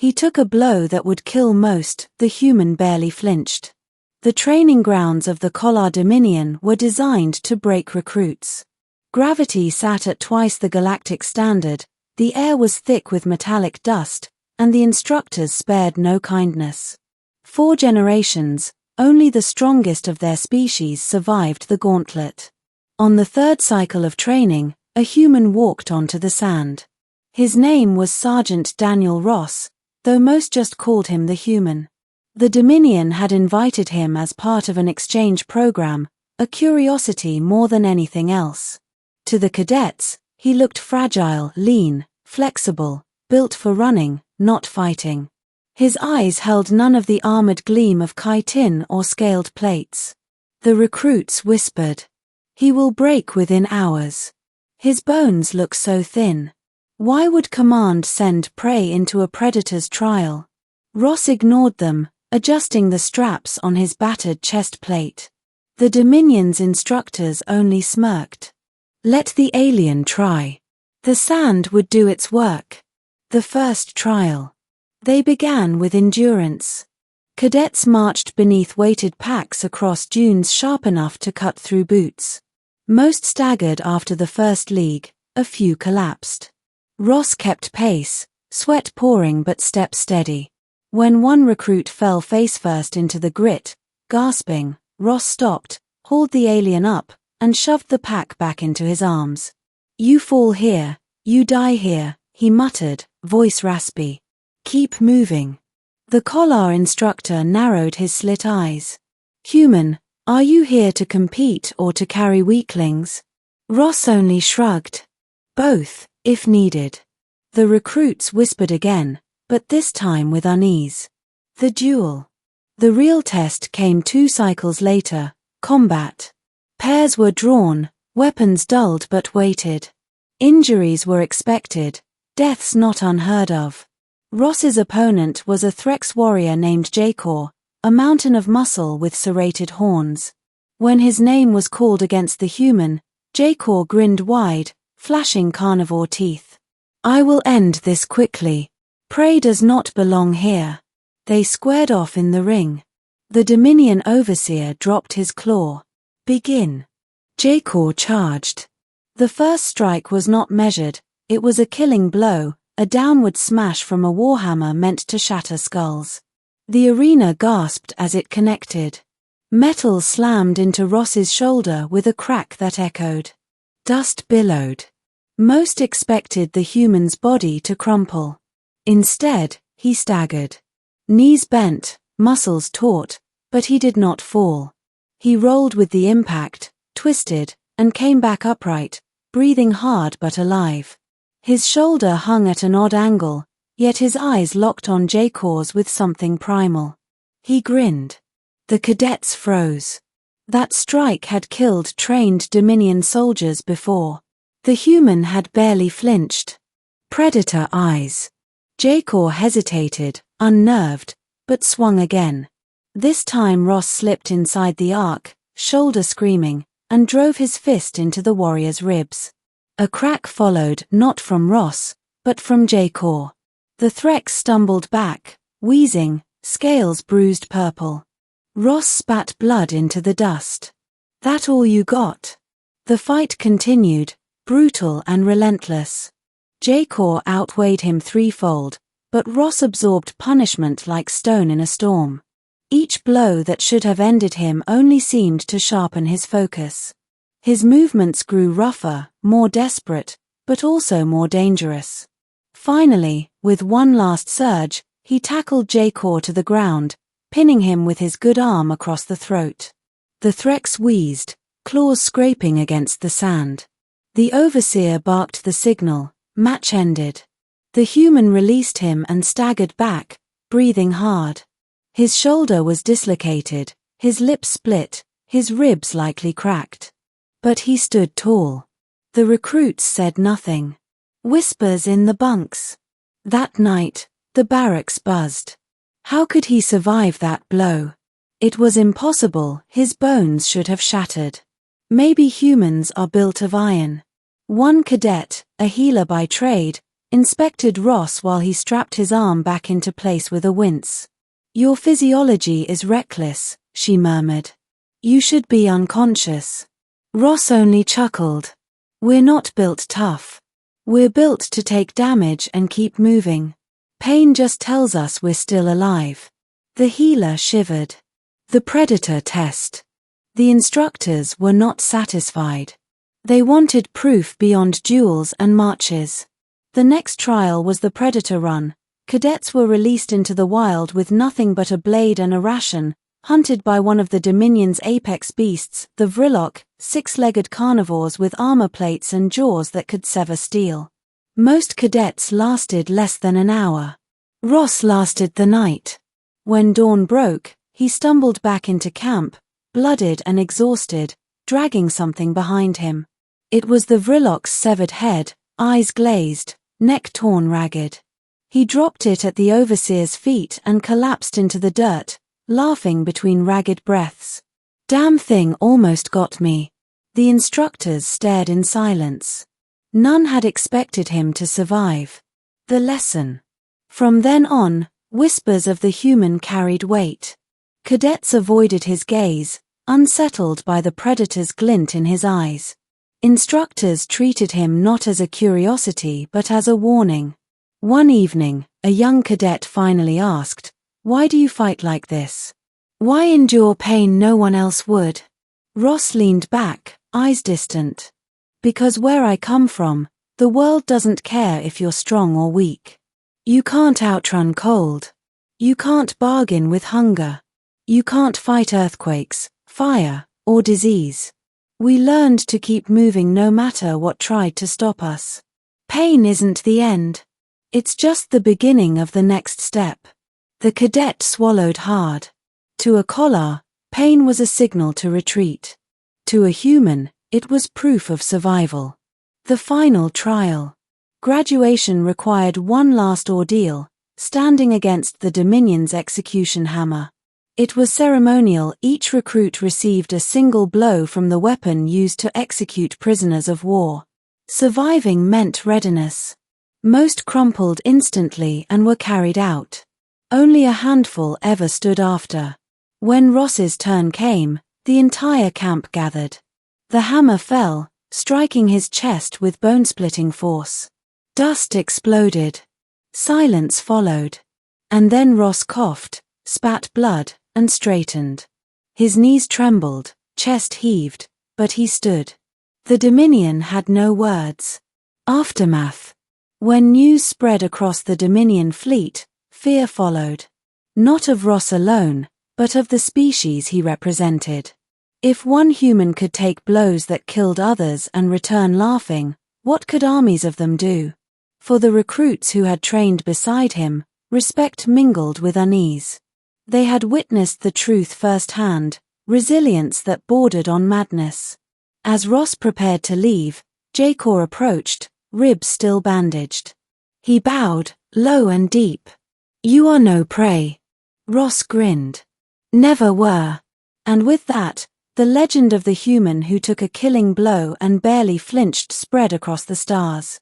He took a blow that would kill most. The human barely flinched. The training grounds of the Collar Dominion were designed to break recruits. Gravity sat at twice the galactic standard, the air was thick with metallic dust, and the instructors spared no kindness. 4 generations, only the strongest of their species survived the gauntlet. On the 3rd cycle of training, a human walked onto the sand. His name was Sergeant Daniel Ross, though most just called him the Human. The Dominion had invited him as part of an exchange program, a curiosity more than anything else. To the cadets, he looked fragile, lean, flexible, built for running, not fighting. His eyes held none of the armored gleam of chitin or scaled plates. The recruits whispered, "He will break within hours. His bones look so thin. Why would command send prey into a predator's trial?" Ross ignored them, adjusting the straps on his battered chest plate. The Dominion's instructors only smirked. Let the alien try. The sand would do its work. The first trial. They began with endurance. Cadets marched beneath weighted packs across dunes sharp enough to cut through boots. Most staggered after the first league, a few collapsed. Ross kept pace, sweat pouring but step steady. When one recruit fell face first into the grit, gasping, Ross stopped, hauled the alien up, and shoved the pack back into his arms. "You fall here, you die here," he muttered, voice raspy. "Keep moving." The Collar instructor narrowed his slit eyes. "Human, are you here to compete or to carry weaklings?" Ross only shrugged. "Both, if needed." The recruits whispered again, but this time with unease. The duel. The real test came 2 cycles later, combat. Pairs were drawn, weapons dulled but weighted. Injuries were expected, deaths not unheard of. Ross's opponent was a Threx warrior named Jakor, a mountain of muscle with serrated horns. When his name was called against the Human, Jakor grinned wide, flashing carnivore teeth. "I will end this quickly. Prey does not belong here." They squared off in the ring. The Dominion overseer dropped his claw. "Begin." Jakor charged. The first strike was not measured, it was a killing blow, a downward smash from a warhammer meant to shatter skulls. The arena gasped as it connected. Metal slammed into Ross's shoulder with a crack that echoed. Dust billowed. Most expected the human's body to crumple. Instead, he staggered. Knees bent, muscles taut, but he did not fall. He rolled with the impact, twisted, and came back upright, breathing hard but alive. His shoulder hung at an odd angle, yet his eyes locked on Jakor's with something primal. He grinned. The cadets froze. That strike had killed trained Dominion soldiers before. The human had barely flinched. Predator eyes. Jakor hesitated, unnerved, but swung again. This time Ross slipped inside the arc, shoulder screaming, and drove his fist into the warrior's ribs. A crack followed, not from Ross, but from Jakor. The Threx stumbled back, wheezing, scales bruised purple. Ross spat blood into the dust. "That all you got?" The fight continued, brutal and relentless. Jakor outweighed him threefold, but Ross absorbed punishment like stone in a storm. Each blow that should have ended him only seemed to sharpen his focus. His movements grew rougher, more desperate, but also more dangerous. Finally, with one last surge, he tackled Jakor to the ground, pinning him with his good arm across the throat. The Threx wheezed, claws scraping against the sand. The overseer barked the signal, match ended. The human released him and staggered back, breathing hard. His shoulder was dislocated, his lips split, his ribs likely cracked. But he stood tall. The recruits said nothing. Whispers in the bunks. That night, the barracks buzzed. How could he survive that blow? It was impossible, his bones should have shattered. Maybe humans are built of iron. One cadet, a healer by trade, inspected Ross while he strapped his arm back into place with a wince. "Your physiology is reckless," she murmured. "You should be unconscious." Ross only chuckled. "We're not built tough. We're built to take damage and keep moving. Pain just tells us we're still alive." The healer shivered. The predator test. The instructors were not satisfied. They wanted proof beyond duels and marches. The next trial was the predator run. Cadets were released into the wild with nothing but a blade and a ration, hunted by one of the Dominion's apex beasts, the Vrilok, six-legged carnivores with armor plates and jaws that could sever steel. Most cadets lasted less than an hour. Ross lasted the night. When dawn broke, he stumbled back into camp, bloodied and exhausted, dragging something behind him. It was the Vrilok's severed head, eyes glazed, neck torn ragged. He dropped it at the overseer's feet and collapsed into the dirt, laughing between ragged breaths. "Damn thing almost got me." The instructors stared in silence. None had expected him to survive. The lesson. From then on, whispers of the human carried weight. Cadets avoided his gaze, unsettled by the predator's glint in his eyes. Instructors treated him not as a curiosity but as a warning. One evening, a young cadet finally asked, "Why do you fight like this? Why endure pain no one else would?" Ross leaned back, eyes distant. "Because where I come from, the world doesn't care if you're strong or weak. You can't outrun cold. You can't bargain with hunger. You can't fight earthquakes, fire, or disease. We learned to keep moving no matter what tried to stop us. Pain isn't the end. It's just the beginning of the next step." The cadet swallowed hard. To a collar, pain was a signal to retreat. To a human, it was proof of survival. The final trial. Graduation required one last ordeal, standing against the Dominion's execution hammer. It was ceremonial. Each recruit received a single blow from the weapon used to execute prisoners of war. Surviving meant readiness. Most crumpled instantly and were carried out. Only a handful ever stood after. When Ross's turn came, the entire camp gathered. The hammer fell, striking his chest with bone-splitting force. Dust exploded. Silence followed. And then Ross coughed, spat blood, and straightened. His knees trembled, chest heaved, but he stood. The Dominion had no words. Aftermath. When news spread across the Dominion fleet, fear followed. Not of Ross alone, but of the species he represented. If one human could take blows that killed others and return laughing, what could armies of them do? For the recruits who had trained beside him, respect mingled with unease. They had witnessed the truth firsthand, resilience that bordered on madness. As Ross prepared to leave, Jacor approached, ribs still bandaged. He bowed, low and deep. "You are no prey." Ross grinned. "Never were." And with that, the legend of the human who took a killing blow and barely flinched spread across the stars.